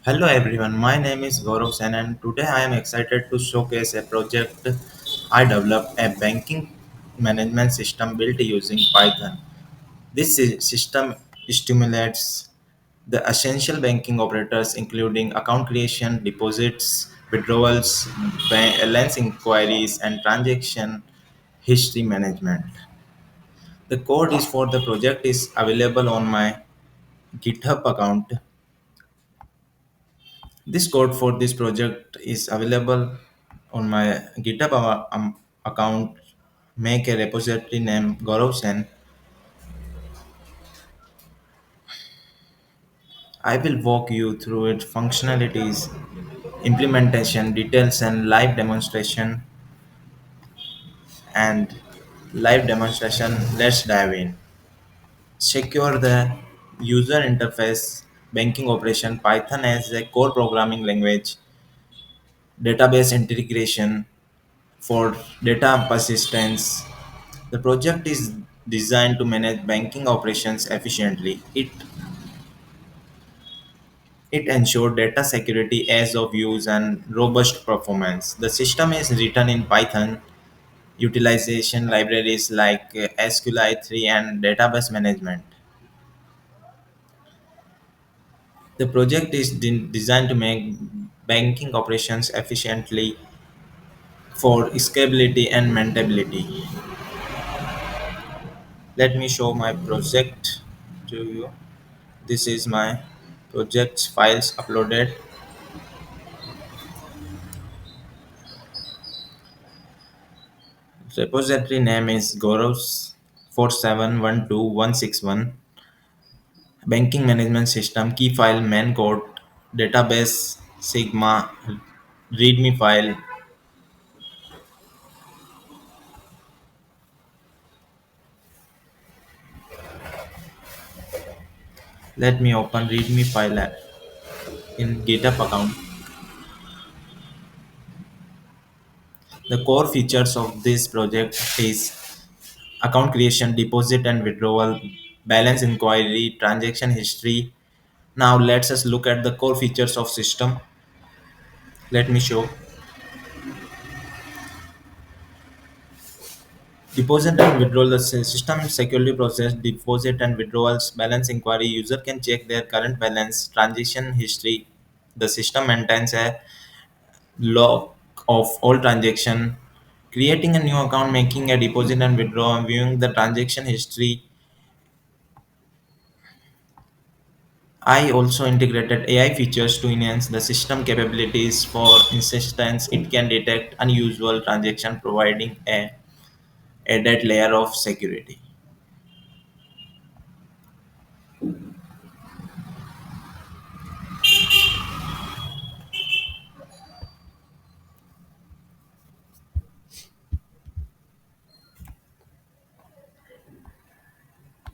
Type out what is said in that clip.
Hello everyone, my name is Gaurav Sen and today I am excited to showcase a project I developed a banking management system built using Python. This system stimulates the essential banking operators including account creation, deposits, withdrawals, balance inquiries and transaction history management. The code is for the project is available on my GitHub account. This code for this project is available on my GitHub account. Make a repository named Gaurav Sen. I will walk you through its functionalities, implementation, details, and and live demonstration. Let's dive in. Secure the user interface. Banking operation Python as a core programming language. Database integration for data persistence. The project is designed to manage banking operations efficiently. It ensures data security, ease of use, and robust performance. The system is written in Python, utilization libraries like SQLite 3 and database management. The project is designed to make banking operations efficiently for scalability and maintainability. Let me show my project to you. This is my project's files uploaded. Repository name is Gaurav's 4712161. Banking management system key file main code database sigma readme file. Let me open readme file in GitHub account. The core features of this project is account creation, deposit and withdrawal, balance inquiry, transaction history. Now let's us look at the core features of system. Let me show. Deposit and withdrawal. The system securely process deposit and withdrawals. Balance inquiry. User can check their current balance. Transaction history. The system maintains a log of all transaction. Creating a new account, making a deposit and withdrawal, viewing the transaction history. I also integrated AI features to enhance the system capabilities. For instance, it can detect unusual transaction, providing a added layer of security.